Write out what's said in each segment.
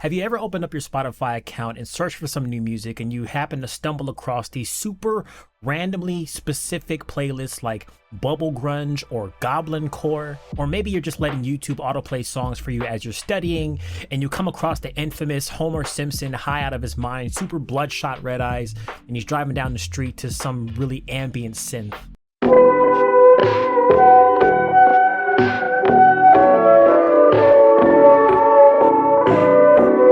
Have you ever opened up your Spotify account and searched for some new music and you happen to stumble across these super randomly specific playlists like bubble grunge or goblin core? Or maybe you're just letting YouTube autoplay songs for you as you're studying and you come across the infamous Homer Simpson high out of his mind, super bloodshot red eyes, and he's driving down the street to some really ambient synth.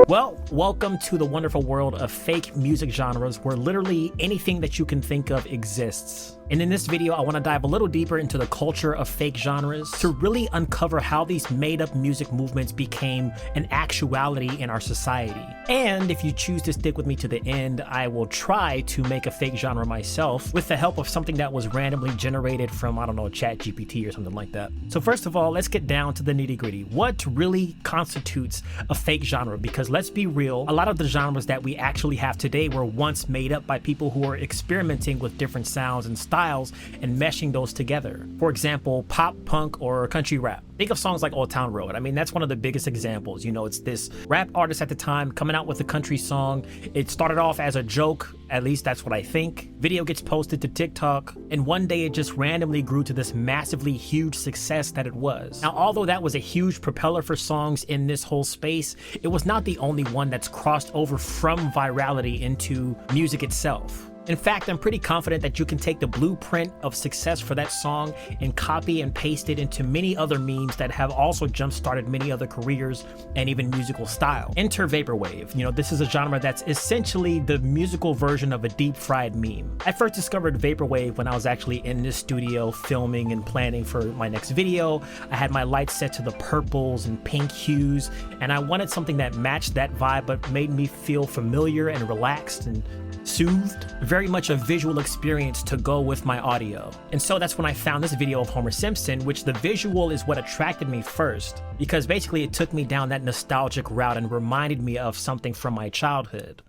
Well, welcome to the wonderful world of fake music genres where literally anything that you can think of exists. And in this video, I want to dive a little deeper into the culture of fake genres to really uncover how these made-up music movements became an actuality in our society. And if you choose to stick with me to the end, I will try to make a fake genre myself with the help of something that was randomly generated from, I don't know, ChatGPT or something like that. So first of all, let's get down to the nitty-gritty. What really constitutes a fake genre? Because let's be real, a lot of the genres that we actually have today were once made up by people who were experimenting with different sounds and styles and meshing those together. For example, pop, punk, or country rap. Think of songs like Old Town Road. I mean, that's one of the biggest examples. You know, it's this rap artist at the time coming out with a country song. It started off as a joke, at least that's what I think. Video gets posted to TikTok, and one day it just randomly grew to this massively huge success that it was. Now, although that was a huge propeller for songs in this whole space, it was not the only one that's crossed over from virality into music itself. In fact, I'm pretty confident that you can take the blueprint of success for that song and copy and paste it into many other memes that have also jump-started many other careers and even musical style. Enter vaporwave. You know, this is a genre that's essentially the musical version of a deep-fried meme. I first discovered vaporwave when I was actually in this studio filming and planning for my next video. I had my lights set to the purples and pink hues, and I wanted something that matched that vibe but made me feel familiar and relaxed and soothed. Very much a visual experience to go with my audio. And so that's when I found this video of Homer Simpson, which the visual is what attracted me first, because basically it took me down that nostalgic route and reminded me of something from my childhood.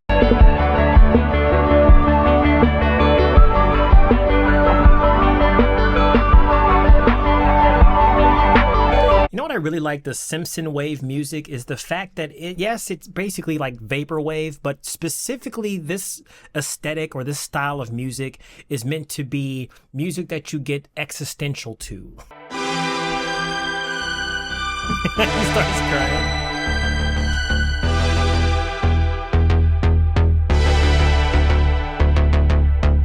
You know what I really like the Simpsonwave music is the fact that yes, it's basically like vaporwave, but specifically this aesthetic or this style of music is meant to be music that you get existential to. He starts crying.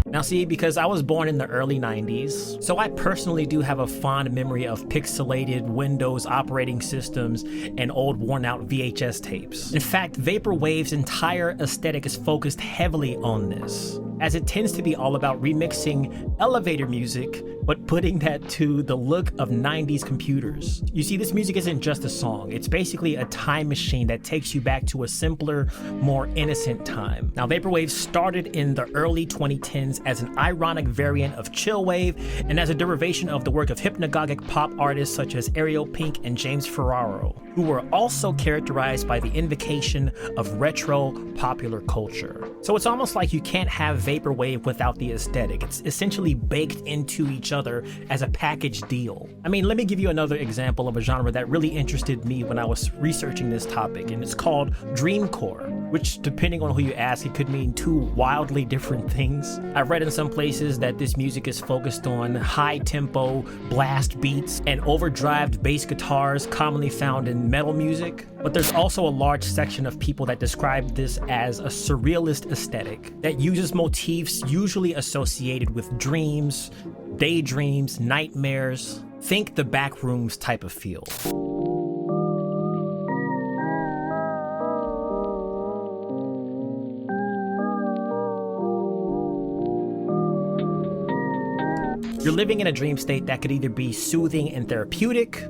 Now see, because I was born in the early 90s, so I personally do have a fond memory of pixelated Windows operating systems and old worn out VHS tapes. In fact, Vaporwave's entire aesthetic is focused heavily on this, as it tends to be all about remixing elevator music, but putting that to the look of 90s computers. You see, this music isn't just a song, it's basically a time machine that takes you back to a simpler, more innocent time. Now, Vaporwave started in the early 2010s as an ironic variant of chillwave and as a derivation of the work of hypnagogic pop artists such as Ariel Pink and James Ferraro, who were also characterized by the invocation of retro popular culture. So it's almost like you can't have Vaporwave without the aesthetic. It's essentially baked into each other as a package deal. I mean, let me give you another example of a genre that really interested me when I was researching this topic, and it's called Dreamcore, which, depending on who you ask, it could mean two wildly different things. I've read in some places that this music is focused on high-tempo blast beats and overdriven bass guitars commonly found in metal music, but there's also a large section of people that describe this as a surrealist aesthetic that uses motifs usually associated with dreams, daydreams, nightmares. Think the Backrooms type of feel. You're living in a dream state that could either be soothing and therapeutic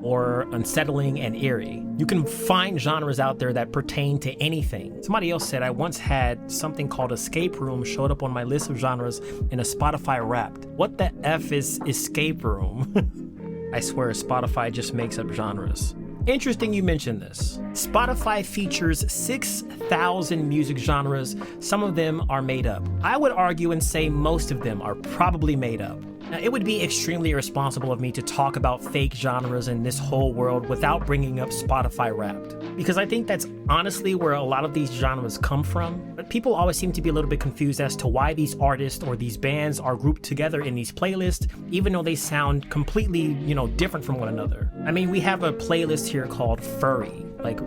or unsettling and eerie. You can find genres out there that pertain to anything. Somebody else said, I once had something called escape room showed up on my list of genres in a Spotify Wrapped. What the F is escape room? I swear Spotify just makes up genres. Interesting you mentioned this. Spotify features 6,000 music genres. Some of them are made up. I would argue and say most of them are probably made up. Now, it would be extremely irresponsible of me to talk about fake genres in this whole world without bringing up Spotify Wrapped, because I think that's honestly where a lot of these genres come from. But people always seem to be a little bit confused as to why these artists or these bands are grouped together in these playlists, even though they sound completely, different from one another. I mean, we have a playlist here called Furry. Like,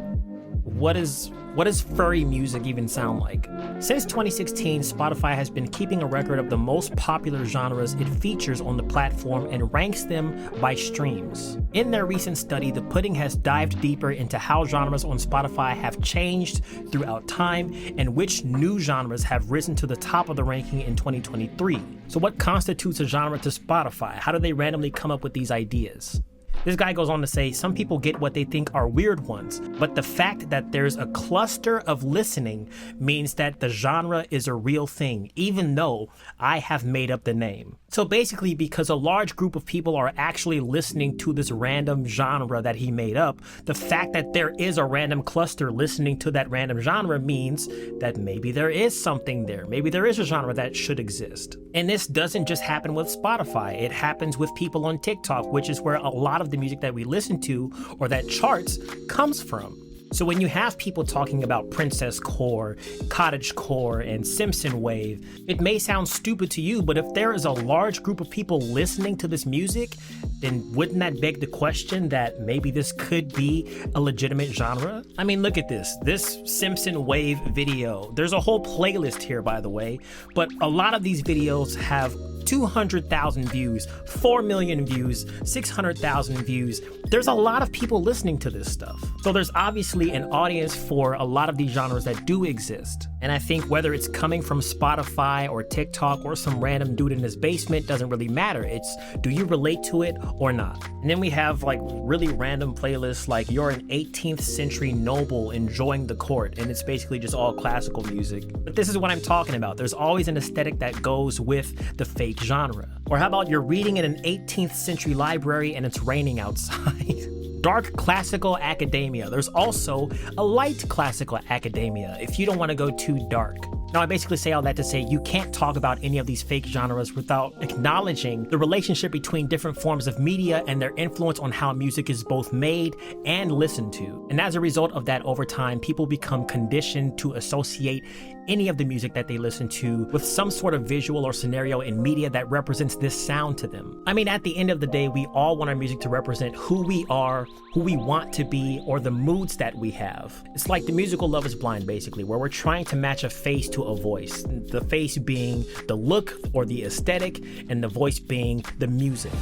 what does furry music even sound like? Since 2016, Spotify has been keeping a record of the most popular genres it features on the platform and ranks them by streams. In their recent study, the pudding has dived deeper into how genres on Spotify have changed throughout time and which new genres have risen to the top of the ranking in 2023. So what constitutes a genre to Spotify? How do they randomly come up with these ideas? This guy goes on to say, some people get what they think are weird ones, but the fact that there's a cluster of listening means that the genre is a real thing, even though I have made up the name. So basically, because a large group of people are actually listening to this random genre that he made up, the fact that there is a random cluster listening to that random genre means that maybe there is something there. Maybe there is a genre that should exist. And this doesn't just happen with Spotify. It happens with people on TikTok, which is where a lot of the music that we listen to or that charts comes from. So when you have people talking about princess core, cottage core, and Simpsonwave, it may sound stupid to you, but if there is a large group of people listening to this music, then wouldn't that beg the question that maybe this could be a legitimate genre? I mean, look at this Simpsonwave video. There's a whole playlist here, by the way, but a lot of these videos have 200,000 views, 4 million views, 600,000 views. There's a lot of people listening to this stuff. So there's obviously an audience for a lot of these genres that do exist. And I think whether it's coming from Spotify or TikTok or some random dude in his basement doesn't really matter. It's, do you relate to it or not? And then we have like really random playlists like you're an 18th century noble enjoying the court, and it's basically just all classical music. But this is what I'm talking about. There's always an aesthetic that goes with the fake genre. Or how about you're reading in an 18th century library and it's raining outside? Dark classical academia. There's also a light classical academia if you don't want to go too dark. Now, I basically say all that to say you can't talk about any of these fake genres without acknowledging the relationship between different forms of media and their influence on how music is both made and listened to. And as a result of that, over time, people become conditioned to associate any of the music that they listen to with some sort of visual or scenario in media that represents this sound to them. I mean, at the end of the day, we all want our music to represent who we are, who we want to be, or the moods that we have. It's like the musical Love is Blind, basically, where we're trying to match a face to a voice, the face being the look or the aesthetic, and the voice being the music.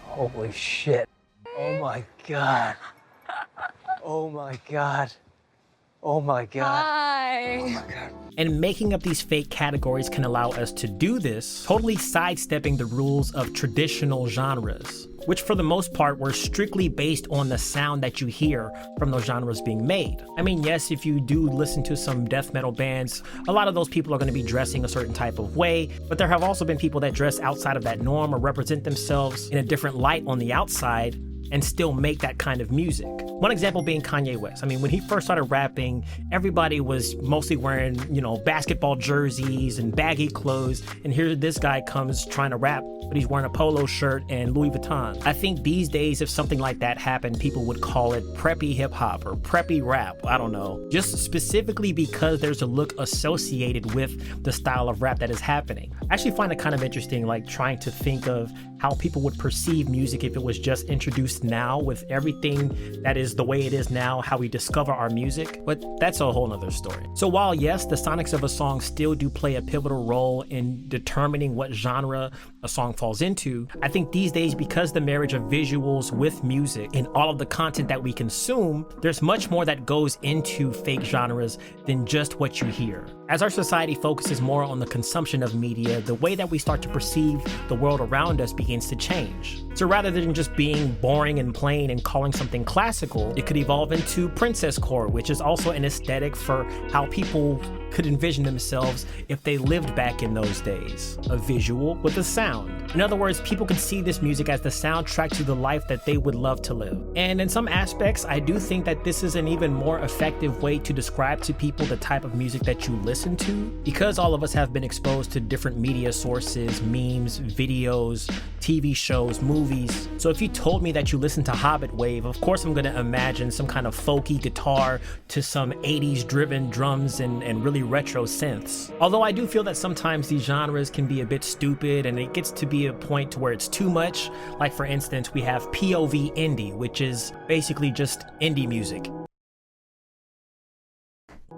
Holy shit. Oh my God. Oh my God. Oh my God. Hi. Oh my God. And making up these fake categories can allow us to do this, totally sidestepping the rules of traditional genres, which for the most part were strictly based on the sound that you hear from those genres being made. I mean, yes, if you do listen to some death metal bands, a lot of those people are going to be dressing a certain type of way, but there have also been people that dress outside of that norm or represent themselves in a different light on the outside and still make that kind of music. One example being Kanye West. I mean, when he first started rapping, everybody was mostly wearing, basketball jerseys and baggy clothes. And here this guy comes trying to rap, but he's wearing a polo shirt and Louis Vuitton. I think these days, if something like that happened, people would call it preppy hip hop or preppy rap. I don't know. Just specifically because there's a look associated with the style of rap that is happening. I actually find it kind of interesting, like trying to think of how people would perceive music if it was just introduced now with everything that is the way it is now, how we discover our music, but that's a whole nother story. So while yes, the sonics of a song still do play a pivotal role in determining what genre a song falls into, I think these days, because the marriage of visuals with music and all of the content that we consume, there's much more that goes into fake genres than just what you hear. As our society focuses more on the consumption of media, the way that we start to perceive the world around us begins begins to change. So rather than just being boring and plain and calling something classical, it could evolve into princesscore, which is also an aesthetic for how people could envision themselves if they lived back in those days. A visual with a sound. In other words, people can see this music as the soundtrack to the life that they would love to live. And in some aspects, I do think that this is an even more effective way to describe to people the type of music that you listen to, because all of us have been exposed to different media sources, memes, videos, TV shows, movies. So if you told me that you listen to Hobbit Wave, of course I'm gonna imagine some kind of folky guitar to some 80s driven drums and really retro synths. Although I do feel that sometimes these genres can be a bit stupid and it gets to be a point to where it's too much. Like for instance, we have POV indie, which is basically just indie music.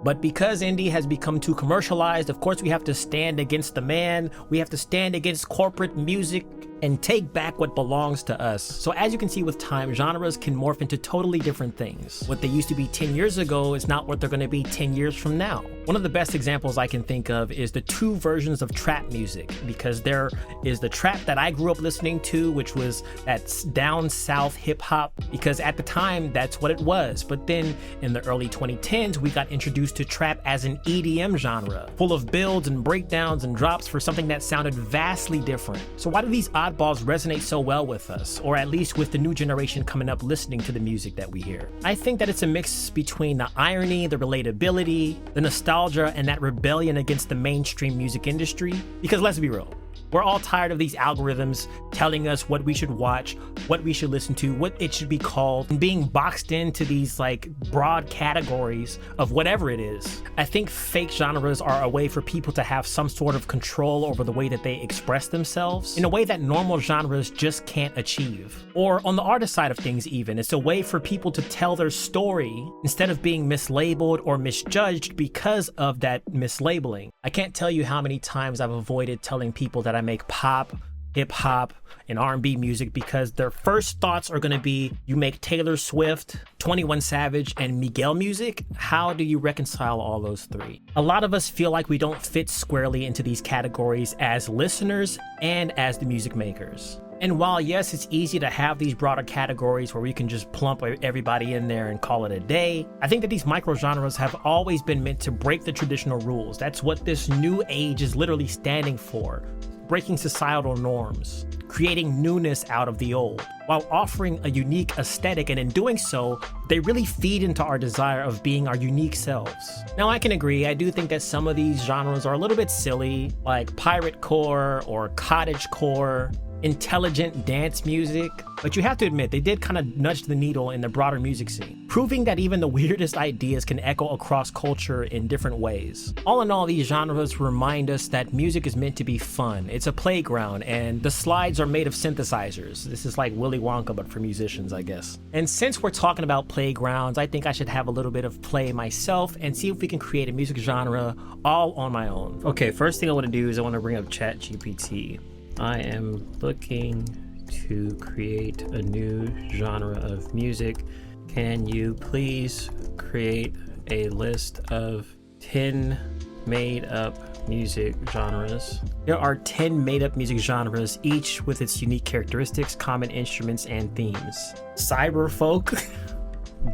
But because indie has become too commercialized, of course we have to stand against the man, we have to stand against corporate music and take back what belongs to us. So as you can see with time, genres can morph into totally different things. What they used to be 10 years ago is not what they're gonna be 10 years from now. One of the best examples I can think of is the two versions of trap music, because there is the trap that I grew up listening to, which was that down south hip hop, because at the time that's what it was. But then in the early 2010s, we got introduced to trap as an EDM genre, full of builds and breakdowns and drops for something that sounded vastly different. So why do these oddballs resonate so well with us, or at least with the new generation coming up listening to the music that we hear? I think that it's a mix between the irony, the relatability, the nostalgia, and that rebellion against the mainstream music industry. Because let's be real, we're all tired of these algorithms telling us what we should watch, what we should listen to, what it should be called, and being boxed into these like broad categories of whatever it is. I think fake genres are a way for people to have some sort of control over the way that they express themselves in a way that normal genres just can't achieve. Or on the artist side of things even, it's a way for people to tell their story instead of being mislabeled or misjudged because of that mislabeling. I can't tell you how many times I've avoided telling people that I make pop, hip hop, and R&B music because their first thoughts are gonna be, you make Taylor Swift, 21 Savage, and Miguel music? How do you reconcile all those three? A lot of us feel like we don't fit squarely into these categories as listeners and as the music makers. And while yes, it's easy to have these broader categories where we can just plump everybody in there and call it a day, I think that these micro genres have always been meant to break the traditional rules. That's what this new age is literally standing for. Breaking societal norms, creating newness out of the old, while offering a unique aesthetic, and in doing so, they really feed into our desire of being our unique selves. Now I can agree, I do think that some of these genres are a little bit silly, like pirate core or cottage core, intelligent dance music, but you have to admit they did kind of nudge the needle in the broader music scene, proving that even the weirdest ideas can echo across culture in different ways. All in all, these genres remind us that music is meant to be fun. It's a playground, and the slides are made of synthesizers. This is like Willy Wonka, but for musicians, I guess. And since we're talking about playgrounds, I think I should have a little bit of play myself and see if we can create a music genre all on my own. Okay, first thing I want to do is I want to bring up ChatGPT. I am looking to create a new genre of music. Can you please create a list of 10 made-up music genres? There are 10 made-up music genres, each with its unique characteristics, common instruments, and themes. Cyberfolk,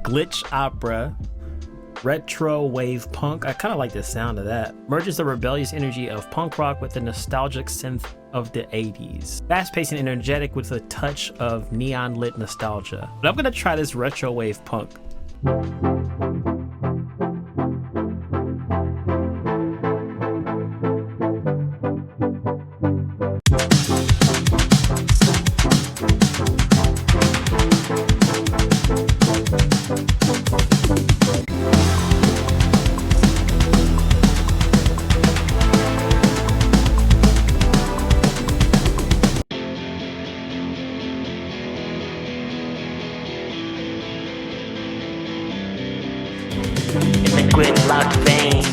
glitch opera, retro wave punk. I kind of like the sound of that. Merges the rebellious energy of punk rock with the nostalgic synth of the 80s. Fast-paced and energetic with a touch of neon lit nostalgia. But I'm gonna try this retro wave punk. Gridlocked veins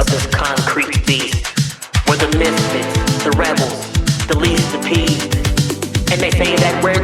of this concrete beast. We're the misfits, the rebels, the least appeased. And they say that we're